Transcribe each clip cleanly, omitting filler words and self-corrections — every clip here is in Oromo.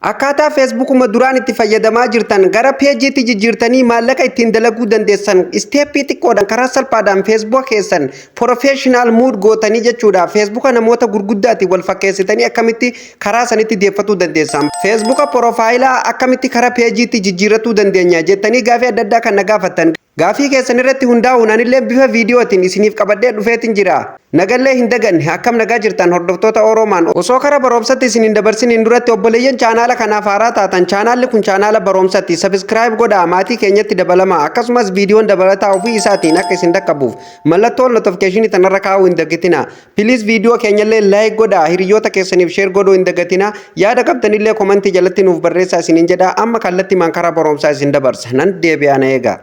Akkaataa Feesbuukuma duraan itti fayyadamaa jirtan gara peejiitti jijjiirtanii maallaqa ittiin dalaguu dandeessan isteeppii xiqqoodhaan karaa salphaadhaan Feesbuuk keessan Professional Mood gootanii jechuudha. Feesbuuka namoota gurguddaatti wal fakkeessitanii akkamitti karaa sanitti deeffatuu dandeessan. Feesbuuka porofaayilaa akkamitti karaa peejiitti jijjiirratuu dandeenya jettanii gaafii adda addaa kan na gaafattan. Gaafii keessan irratti hundaa'uun anillee bifa viidiyootiin isiniif qabadhee dhufeetin jira. Nagallee hin daganne akkam nagaa jirtan hordoftoota Oromaan osoo karaa barumsaatti isiniin dabarsiniin duratti obboleeyyan chaanaala kanaaf haaraa taatan chaanaalli kun chaanaala barumsaatti subscribe godhaa maatii keenyatti dabalamaa akkasumas viidiyoon dabalataa ofii isaatiin akka isin dhaqqabuuf mallattoo notifiikeeshinii tanarra kaa'uu hin dagatinaa. Please viidiyoo keenyallee like godhaa hiriyoota keessaniif share godhuu hin dagatinaa. Yaada qabdanillee komentii jalatti nuuf barreessaa isiniin jedha amma kallattiimaan karaa barumsaa isin dabarsa nan deebi'aa na eegaa.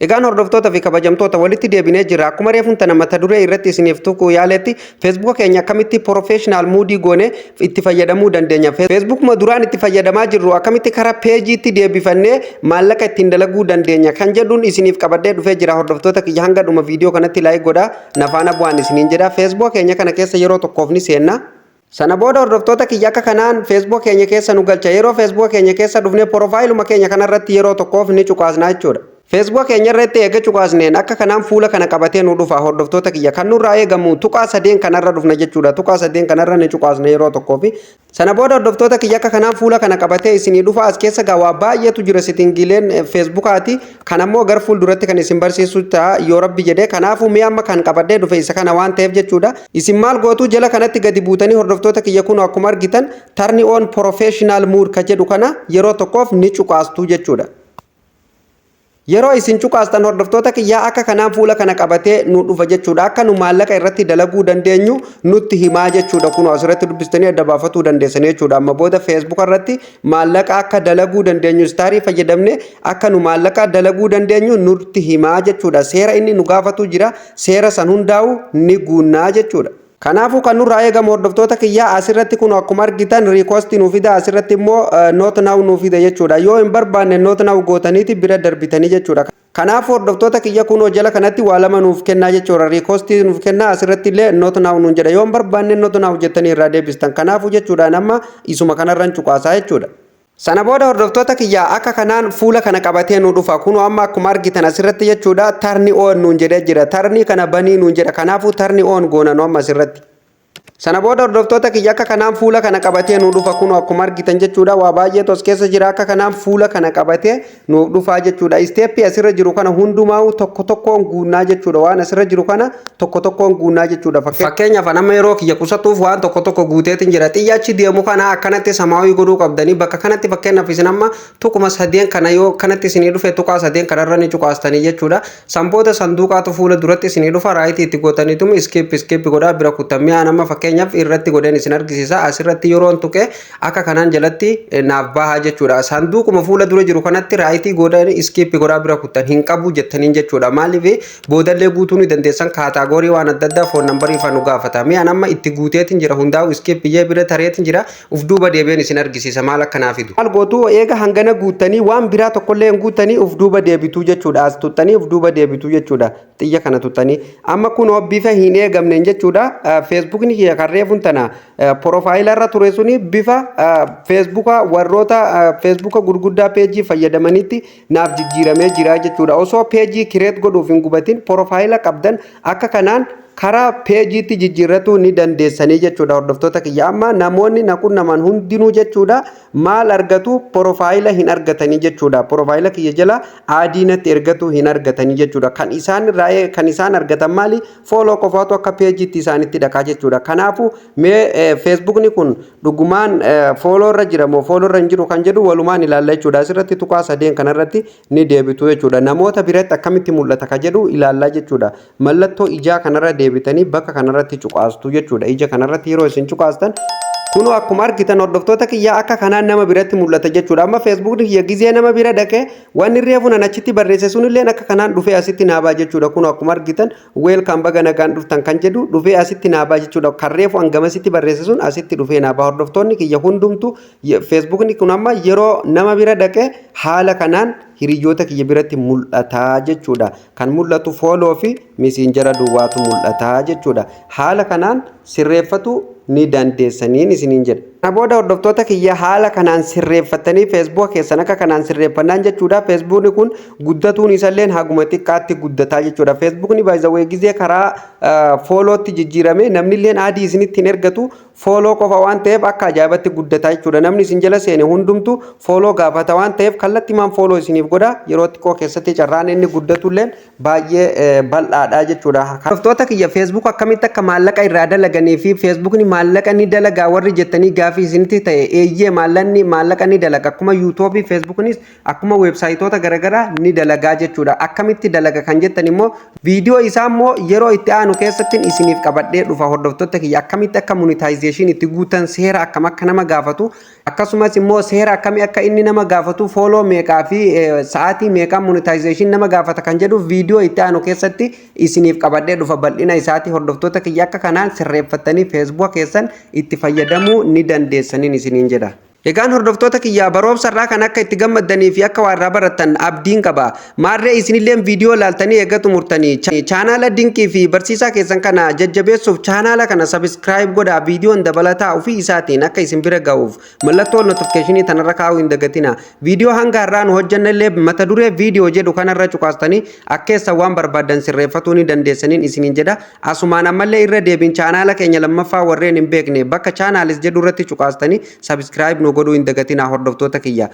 Egaan hordoftoota fi kabajamtoota walitti deebinee jira. Akkuma reefuun tana mata duree irratti isiniif tuquu yaaletti Feesbuuk keenya akkamitti Professional Mood goone itti fayyadamuu dandeenya. Feesbuukuma duraan itti fayyadamaa jirru akkamitti karaa peejiitti deebifannee maallaqa ittiin dalaguu dandeenya kan jedhuun isiniif qabadhee dhufee jira. Hordoftoota kiyya hanga dhuma viidiyoo kanatti like godhaa nafaana bu'aan isiniin jedha. Feesbuuk keenya kana keessa yeroo tokkoof ni seenna. Sana booda hordoftoota kiyya akka kanaan Feesbuuk keenya keessa nu galcha. Yeroo Feesbuuk keenya keessa dhufnee porofaayiluma keenya kanarratti yeroo tokkoof ni cuqaasnaa jechuudha. Feesbuuk keenya irratti eega cuqaasneen akka kanaan fuula kana qabatee nu dhufa hordoftoota kiyya kan nurraa eegamu tuqaa sadeen kanarra dhufna jechuudha. Tuqaa sadeen kanarra ni cuqaasna yeroo tokkoo fi sana booda hordoftoota kiyya akka kanaan fuula kana qabatee isinii dhufa. As keessa gaawaa baay'eetu jira sitingiileen Feesbuukaati. Kan ammoo gar fuulduratti kan isin barsiisu ta'a yoo rabbi jedhee. Kanaafuu mi'a amma kan qabadhee dhufe isa kana waan ta'eef jechuudha. Isin maal gootuu jala kanatti gadi buutanii hordoftoota kiyya kun akkuma argitan turn on Professional Mood ka jedhu kana yeroo tokkoof ni cuqaastuu jechuudha. Yeroo isin cuqaastan hordoftoota kiyyaa akka kanaan fuula kana qabatee nu dhufa jechuudha. Akka nu maallaqa irratti dalaguu dandeenyu nutti himaa jechuudha. Kun asirratti dubbistanii adda baafatuu dandeessan jechuudha. Amma booda Feesbuuk irratti maallaqa akka dalaguu dandeenyu istaarii fayyadamne akka nu maallaqa dalaguu dandeenyu nutti himaa jechuudha. Seera inni nu gaafatu jira. Seera san hundaa'u ni guunnaa jechuudha. Kanaafuu kan nurraa eegamu hordoftoota kiyyaa asirratti kun akkuma argitan riikoostii nuuf fida asirratti immoo noot naaw nuuf fida jechuudha. Yoo hin barbaanne noot naaw gootaniiti bira darbitanii jechuudha. Kanaafuu hordoftoota kiyya kunoo jala kanatti waa lama nuuf kennaa jechuudha. Riikoostii nuuf kennaa asirratti illee noot naaw nuun jedha. Yoo hin barbaanne noot naaw jettanii irraa deebistan. Kanaafuu jechuudha nama isuma kanarraan cuqaasaa jechuudha. Sana booda hordoftoota kiyyaa akka kanaan fuula kana qabatee nu dhufa. Kunoo amma akkuma argitan asirratti jechuudha turn on nuun jedhee jira. Turn kana banii nuun jedha. Kanaafuu turn on goona nu amma asirratti. Sana booda hordoftoota kiyya akka kanaan fuula kana qabatee nu dhufa. Kunoo akkuma argitan jechuudha waa baay'eetu as keessa jira. Akka kanaan fuula kana qabatee nu dhufa jechuudha. Isteeppii asirra jiru kana hundumaa tokko tokkoon guunnaa jechuudha. Waan asirra jiru kana tokko tokkoon guunnaa jechuudha. Fakkeenyaaf nama yeroo kiyya qusatuuf waan tokko tokko guuteetiin jira. Xiyyachi deemu kana akkanatti samaawii godhuu qabdanii bakka kanatti fakkeenyaaf isin amma tuquma sadeen kana yoo kanatti isinii dhufe tuqaa sadeen kanarra ni cuqaastanii jechuudha. San booda sanduuqaatu fuula duratti isinii dhufa raayitii itti gootaniitum iskip godhaa bira kuttamee nama fakkeenyaaf irratti godheen isin argisiisa. Asirratti yeroon tuqe akka kanaan jalatti naaf baha jechuudha. Sanduuquma fuula dura jiru kanatti raayitii godhaan iskip godhaa bira kuttan hin qabu jettaniin jechuudha. Maaliif boodallee guutuu ni dandeessan kaataagorii waan adda addaa foon nambarii fa'aa nu gaafata. Mi'a nama itti guuteetiin jira hundaa'u iskip biyyee bira tareetiin jira uf duuba deebiin isin argisiisa maal akkanaa fidu. Maal gootuu eega hangana guutanii waan biraa tokkollee hin guutanii uf duuba deebituu jechuudha. As tuttanii uf duuba deebituu jechuudha. Xiyya kana tuttanii amma kun bifa hin eegamneen jechuudha. Feesbuukni kan reefuun tana porofaayila irra ture suni bifa Feesbuuka warroota Feesbuuka gurguddaa peejii fayyadamanitti naaf jijjiiramee jira jechuudha. Osoo peejii kireet godhuuf hin gubatin porofaayila qabdan akka kanaan karaa peejiitti jijjiirratuu ni dandeessanii jechuudha. Hordoftoota kiyya amma namoonni naqunnaman hundinuu jechuudha maal argatu porofaayila hin argatanii jechuudha. Porofaayila kiyya jala aadiinatti ergatu hin argatanii jechuudha. Kan isaan argatan maali fooloo qofaatu akka peejiitti isaanitti dhakaa jechuudha. Kanaafuu mee Feesbuukni kun dhugumaan fooloo irra jira moo fooloo irra hin jiru kan jedhu walumaan ilaalla jechuudha. Asirratti tuqaa sadeen kanarratti ni deebitu jechuudha. Namoota biratti akkamitti mul'ata ka jedhu ilaallaa jechuudha. Mallattoo ijaa kanarra deebitanii bakka kanarratti cuqaastu jechuudha. Ija kanarratti yeroo isin cuqaastan Kuno akkuma argitan hordoftoota kiyya akka kanaan nama biratti mul'ata jechuudha. Amma Facebook kiyya gizee nama bira dhaqee waan reefu nan achitti barreesse sunillee akka kanaan dhufee asitti naabaa jechuudha. Kuno akkuma argitan welcome baga nagaan dhuftan kan jedhu dhufee asitti naabaa jechuudha. Kan reefu hangamasitti barreesse sun asitti dhufee naabaa. Hordoftoonni kiyya hundumtu Facebook ni kun amma yeroo nama bira dhaqee haala kanaan hiriyoota kiyya biratti mul'ata jechuudha. Kan mul'atu follow fi messenger duwwaatu mul'ata jechuudha. Haala kanaan sirreeffatu ni dandeessaniin isiniin jedha. Booda hordoftoota kiyya haala kanaan sirreeffatanii Facebook keessan akka kanaan sirreeffannaan jechuudha. Facebook kun guddatuun isalleen haguma xiqqaatti guddataa jechuudha. Facebook ni by the way gizee karaa follow-tti jijjiirame namni illeen adii isinitti hin ergatu follow qofa waan ta'eef akka ajaa'ibatti guddataa jechuudha. Namni isin jala seene hundumtu follow gaafata waan ta'eef kallattimaan follow isiniif godha. Yeroo xiqqoo keessatti carraan inni guddatu illeen baay'ee bal'aadha jechuudha. Hordoftoota kiyya Facebook akkamitti akka maallaqa irraa dalaganii fi Facebook ni maallaqa ni dalagaa warri jettanii fi isinti ta'e eeyyee maallaqa ni dalaga akkuma YouTube fi Facebooknis akkuma websaayitoota garagaraa ni dalagaa jechuudha. Akkamitti dalaga kan jettan immoo viidiyoo isaa immoo yeroo itti aanu keessatti isiniif qabadhee dhufa. Hordoftoota kiyya akkamitti akka monetization itti guutan seera akkam akka nama gaafatu akkasumas immoo seera akkami akka inni nama gaafatu follow meeqaa fi sa'aatii meeqaa monetization nama gaafata kan jedhu viidiyoo itti aanu keessatti isiniif qabadhee dhufa bal'ina isaati. Hordoftoota kiyya akka kanaan sirreeffatanii Facebook keessan itti fayyadamuu ni dandeessaniin isiniin jedha. Egaan hordoftoota kiyya baroomsarraa kan akka itti gammadanii fi akka warraa baratan abdiin qaba. Maarree isinillee viidiyoo laaltanii eegatu murtanii chaanaala dinqii fi barsiisaa keessan kana jajjabeessuuf chaanaala kana subscribe godhaa. Viidiyoon dabalataa ofii isaatiin akka isin bira ga'uuf mallattoo notificationii tanarra kaa'uu hin dagatina. Viidiyoo hanga har'aan hojjannallee mata duree viidiyoo jedhu kanarra cuqaastanii akkeessa waan barbaadan sirreeffatuu ni dandeessaniin isiniin jedha. Asumaan ammallee irra deebiin chaanaala keenya lammaffaa warreen hin beekne bakka chaanaalis jedhu irratti cuqaastanii subscribe godhuu hin dagatina hordoftoota kiyya.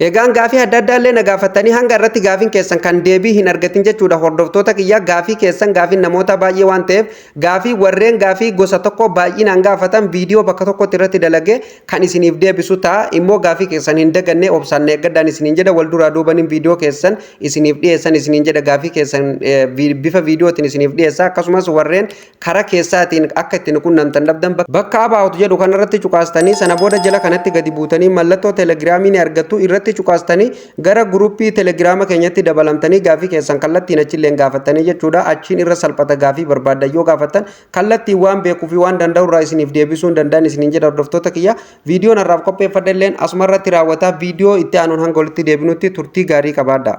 Egaan gaafii adda addaa illee na gaafatanii hanga irratti gaafiin keessan kan deebii hin argatin jechuudha. Hordoftoota kiyya gaafii keessan gaafii namoota baay'ee waan ta'eef gaafii warreen gaafii gosa tokko baay'inaan gaafatan viidiyoo bakka tokkotti irratti dalagee kan isiniif deebisu ta'a. Immoo gaafii keessan hin daganne obsaan eeggadhaan isiniin jedha wal duraa duubaniin viidiyoo keessan isiniif dhiyeessan isiniin jedha gaafii keessan bifa viidiyootiin isiniif dhiyeessa. Akkasumas warreen karaa keessaatiin akka ittiin qunnamtan dhabdan bakka abaawutu jedhu kanarratti cuqaastanii sana booda jala kanatti gadi buutanii mallattoo telegiraamii ni argattu irratti cuqaastanii gara guruppii telegiraama keenyatti dabalamtanii gaafii keessan kallattiin achilleen gaafatanii jechuudha. Achiin irra salphata gaafii barbaaddan yoo gaafatan kallattiin waan beekuu fi waan danda'u irraa isiniif deebisuu hin danda'an isiniin jedha. Hordoftoota kiyya viidiyoon har'aaf qopheeffadhe illeen asuma irratti raawwata. Viidiyoo itti aanuun hanga walitti deebinutti turtii gaarii qabaadha.